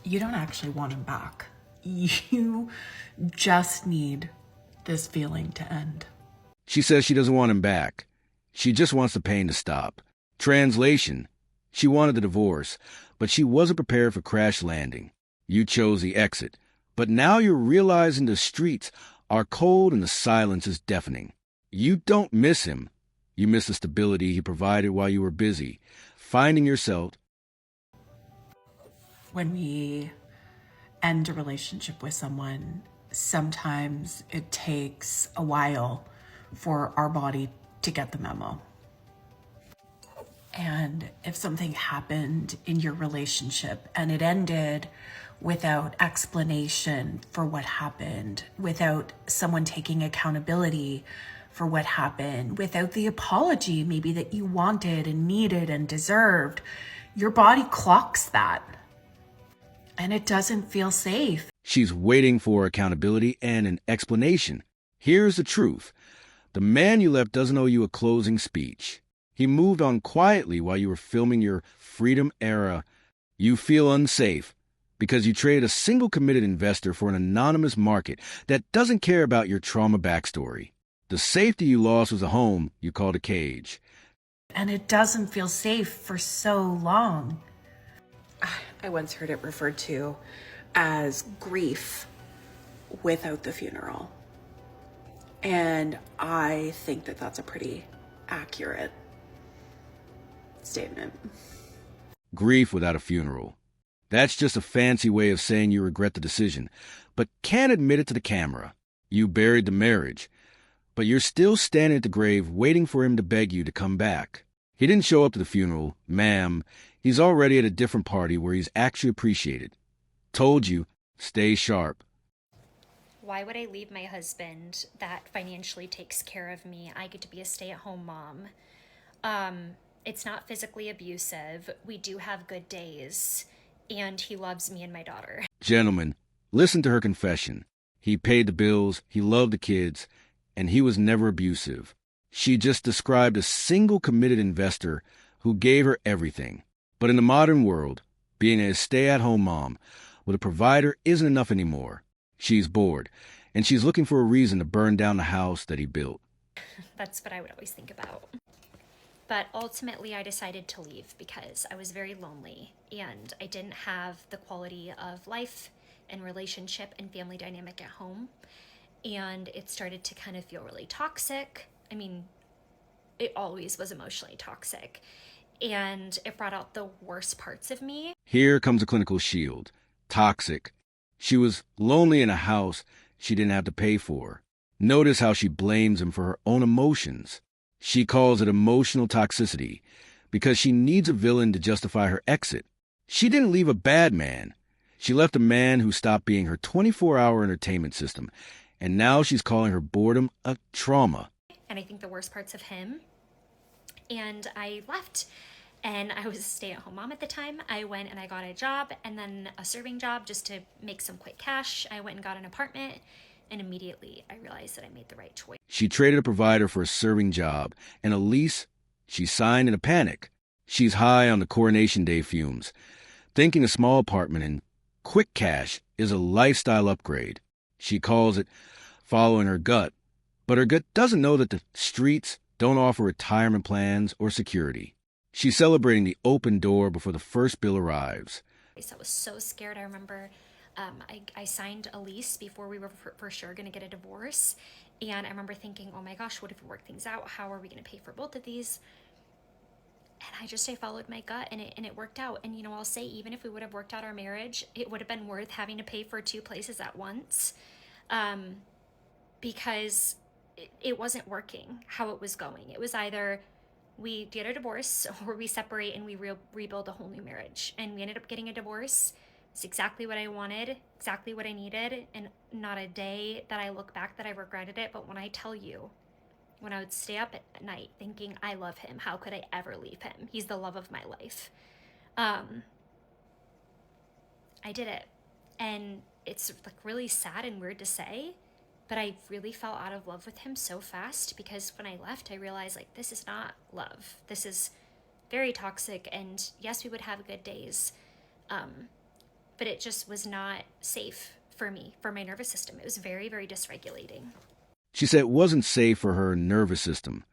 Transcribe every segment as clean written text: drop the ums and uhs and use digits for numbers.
You don't actually want him back. You just need this feeling to end. She says she doesn't want him back. She just wants the pain to stop. Translation: she wanted the divorce, but she wasn't prepared for crash landing. You chose the exit, but now you're realizing the streets are cold and the silence is deafening. You don't miss him. You miss the stability he provided while you were busy, finding yourself. When we end a relationship with someone, sometimes it takes a while for our body to get the memo. And if something happened in your relationship and it ended without explanation for what happened, without someone taking accountability for what happened, without the apology maybe that you wanted and needed and deserved, your body clocks that. And it doesn't feel safe. She's waiting for accountability and an explanation. Here's the truth. The man you left doesn't owe you a closing speech. He moved on quietly while you were filming your Freedom era. You feel unsafe because you traded a single committed investor for an anonymous market that doesn't care about your trauma backstory. The safety you lost was a home you called a cage. And it doesn't feel safe for so long. I once heard it referred to as grief without the funeral. And I think that that's a pretty accurate statement. Grief without a funeral. That's just a fancy way of saying you regret the decision, but can't admit it to the camera. You buried the marriage, but you're still standing at the grave waiting for him to beg you to come back. He didn't show up to the funeral, ma'am. He's already at a different party where he's actually appreciated. Told you, stay sharp. Why would I leave my husband that financially takes care of me? I get to be a stay-at-home mom. It's not physically abusive. We do have good days. And he loves me and my daughter. Gentlemen, listen to her confession. He paid the bills, he loved the kids, and he was never abusive. She just described a single committed investor who gave her everything. But in the modern world, being a stay-at-home mom with a provider isn't enough anymore. She's bored, and she's looking for a reason to burn down the house that he built. That's what I would always think about. But ultimately, I decided to leave because I was very lonely and I didn't have the quality of life and relationship and family dynamic at home. And it started to kind of feel really toxic. I mean, it always was emotionally toxic. And it brought out the worst parts of me. Here comes a clinical shield. Toxic. She was lonely in a house she didn't have to pay for. Notice how she blames him for her own emotions. She calls it emotional toxicity because she needs a villain to justify her exit. She didn't leave a bad man. She left a man who stopped being her 24-hour entertainment system, and now she's calling her boredom a trauma. And I think the worst parts of him. And I left. And I was a stay-at-home mom at the time. I went and I got a job and then a serving job just to make some quick cash. I went and got an apartment, and immediately I realized that I made the right choice. She traded a provider for a serving job and a lease she signed in a panic. She's high on the Coronation Day fumes, thinking a small apartment and quick cash is a lifestyle upgrade. She calls it following her gut, but her gut doesn't know that the streets don't offer retirement plans or security. She's celebrating the open door before the first bill arrives. I was so scared. I remember I signed a lease before we were for sure going to get a divorce. And I remember thinking, oh my gosh, what if we work things out? How are we going to pay for both of these? And I followed my gut and it worked out. And, you know, I'll say even if we would have worked out our marriage, it would have been worth having to pay for two places at once because it wasn't working how it was going. It was either we get a divorce or we separate and we rebuild a whole new marriage. And we ended up getting a divorce. It's exactly what I wanted, exactly what I needed, and not a day that I look back that I regretted it. But when I tell you, when I would stay up at night thinking, I love him, how could I ever leave him? He's the love of my life. I did it. And it's like really sad and weird to say, but I really fell out of love with him so fast because when I left, I realized like, this is not love. This is very toxic. And yes, we would have good days. but it just was not safe for me, for my nervous system. It was very, very dysregulating. She said it wasn't safe for her nervous system.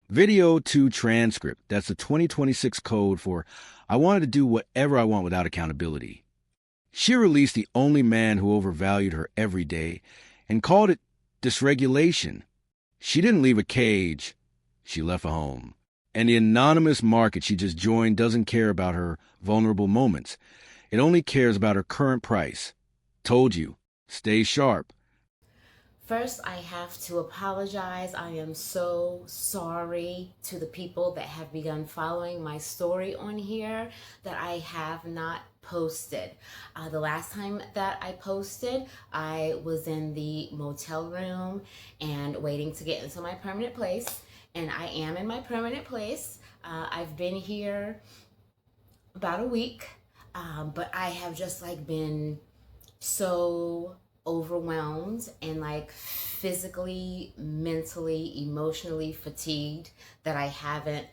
Video to transcript. That's the 2026 code for I wanted to do whatever I want without accountability. She released the only man who overvalued her every day and called it dysregulation. She didn't leave a cage. She left a home. And the anonymous market she just joined doesn't care about her vulnerable moments. It only cares about her current price. Told you. Stay sharp. First, I have to apologize. I am so sorry to the people that have begun following my story on here that I have not posted. The last time that I posted, I was in the motel room and waiting to get into my permanent place. And I am in my permanent place. I've been here about a week, but I have just like been so overwhelmed and like physically, mentally, emotionally fatigued that I haven't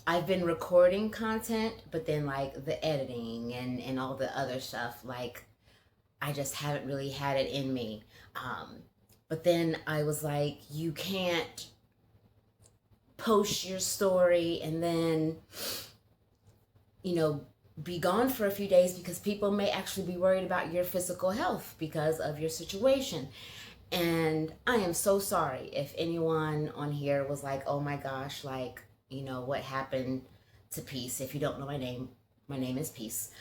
I've been recording content, but then like the editing and all the other stuff, like I just haven't really had it in me. But then I was like, you can't post your story and then, be gone for a few days because people may actually be worried about your physical health because of your situation. And I am so sorry if anyone on here was like, oh my gosh, what happened to Peace? If you don't know my name is Peace.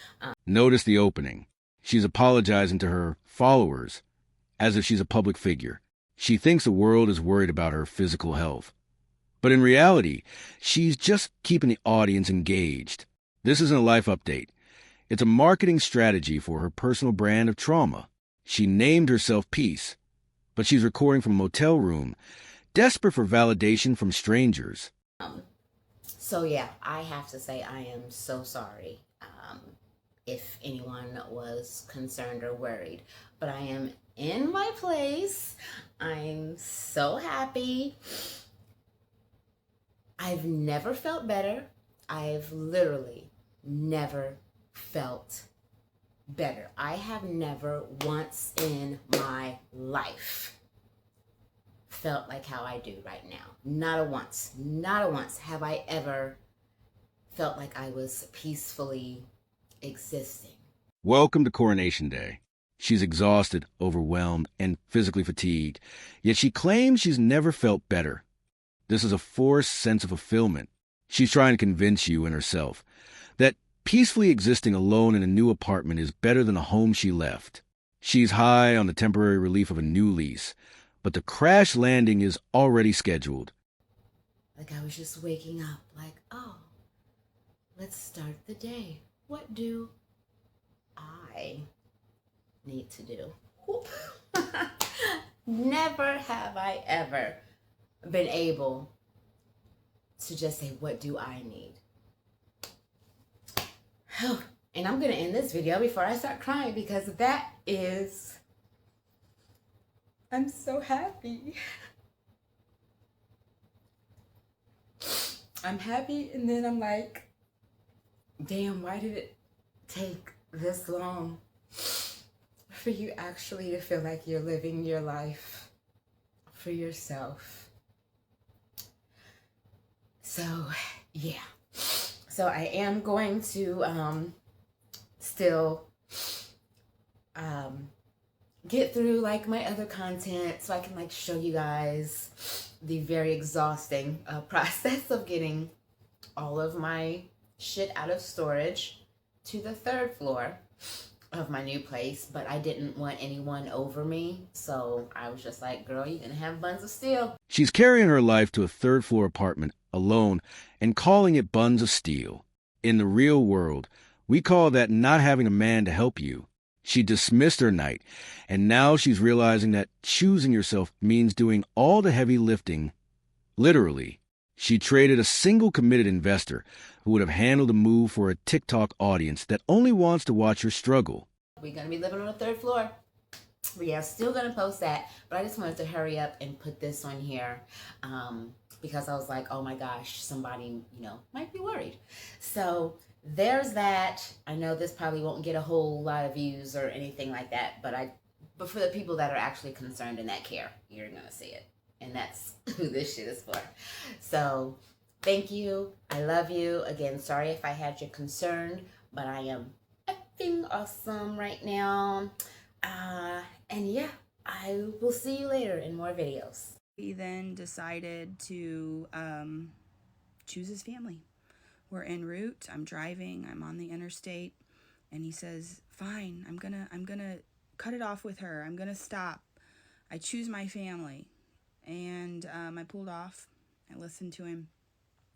Notice the opening. She's apologizing to her followers as if she's a public figure. She thinks the world is worried about her physical health. But in reality, she's just keeping the audience engaged. This isn't a life update. It's a marketing strategy for her personal brand of trauma. She named herself Peace, but she's recording from a motel room, desperate for validation from strangers. So yeah, I have to say I am so sorry if anyone was concerned or worried. But I am in my place. I'm so happy. I've never felt better. I've literally never felt better. I have never once in my life felt like how I do right now. Not a once have I ever felt like I was peacefully existing. Welcome to Coronation Day. She's exhausted, overwhelmed, and physically fatigued, yet she claims she's never felt better. This is a forced sense of fulfillment. She's trying to convince you and herself that peacefully existing alone in a new apartment is better than a home she left. She's high on the temporary relief of a new lease, but the crash landing is already scheduled. Like I was just waking up, like, oh, let's start the day. What do I need to do? Never have I ever been able to just say, what do I need? And I'm going to end this video before I start crying because I'm so happy. I'm happy and then I'm like, damn, why did it take this long for you actually to feel like you're living your life for yourself? So, yeah. So I am going to still get through like my other content so I can like show you guys the very exhausting process of getting all of my shit out of storage to the 3rd floor of my new place, but I didn't want anyone over me, so I was just like, girl, you're gonna have buns of steel. She's carrying her life to a 3rd floor apartment alone and calling it buns of steel. In the real world, we call that not having a man to help you. She dismissed her night, and now she's realizing that choosing yourself means doing all the heavy lifting. Literally, she traded a single committed investor who would have handled the move for a TikTok audience that only wants to watch her struggle. We're going to be living on the 3rd floor. We are still going to post that, but I just wanted to hurry up and put this on here because I was like, oh my gosh, somebody, might be worried. So there's that. I know this probably won't get a whole lot of views or anything like that, but for the people that are actually concerned and that care, you're gonna see it. And that's who this shit is for. So thank you. I love you. Again, sorry if I had you concerned, but I am effing awesome right now. And yeah, I will see you later in more videos. He then decided to choose his family. We're en route. I'm driving. I'm on the interstate, and he says, "Fine. I'm gonna cut it off with her. I'm gonna stop. I choose my family." And I pulled off. I listened to him.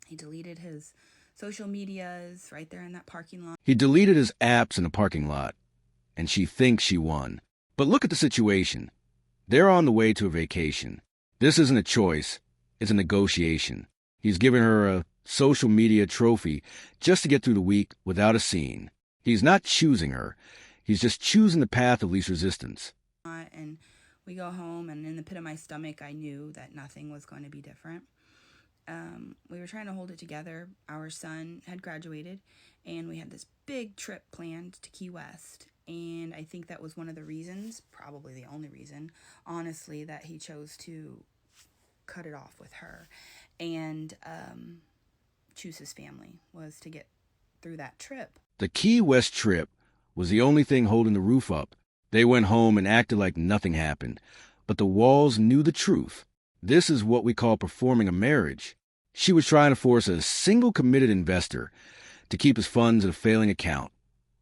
He deleted his social medias right there in that parking lot. He deleted his apps in the parking lot, and she thinks she won. But look at the situation. They're on the way to a vacation. This isn't a choice. It's a negotiation. He's given her a social media trophy just to get through the week without a scene. He's not choosing her. He's just choosing the path of least resistance. And we go home, and in the pit of my stomach, I knew that nothing was going to be different. We were trying to hold it together. Our son had graduated, and we had this big trip planned to Key West. And I think that was one of the reasons, probably the only reason, honestly, that he chose to cut it off with her and choose his family, was to get through that trip. The Key West trip was the only thing holding the roof up. They went home and acted like nothing happened. But the walls knew the truth. This is what we call performing a marriage. She was trying to force a single committed investor to keep his funds in a failing account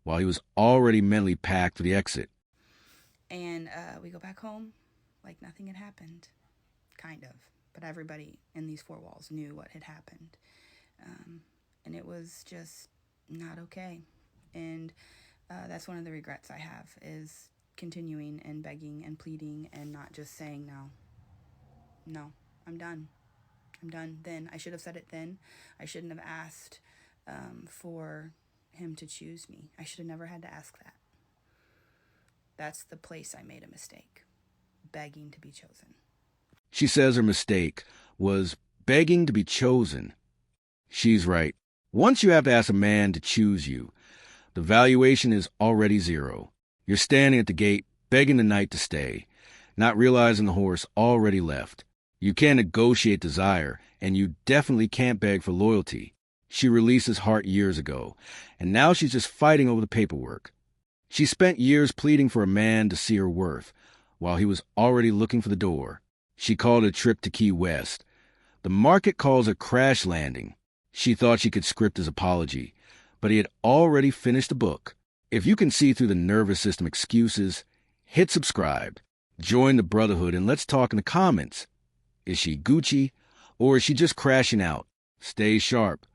while he was already mentally packed for the exit. And we go back home like nothing had happened, kind of. But everybody in these four walls knew what had happened. And it was just not okay. And that's one of the regrets I have, is continuing and begging and pleading and not just saying no, I'm done. Then I should have said it then. I shouldn't have asked for him to choose me. I should have never had to ask that. That's the place I made a mistake, begging to be chosen. She says her mistake was begging to be chosen. She's right. Once you have to ask a man to choose you, the valuation is already zero. You're standing at the gate, begging the knight to stay, not realizing the horse already left. You can't negotiate desire, and you definitely can't beg for loyalty. She released his heart years ago, and now she's just fighting over the paperwork. She spent years pleading for a man to see her worth, while he was already looking for the door. She called it a trip to Key West. The market calls it crash landing. She thought she could script his apology, but he had already finished the book. If you can see through the nervous system excuses, hit subscribe. Join the brotherhood and let's talk in the comments. Is she Gucci, or is she just crashing out? Stay sharp.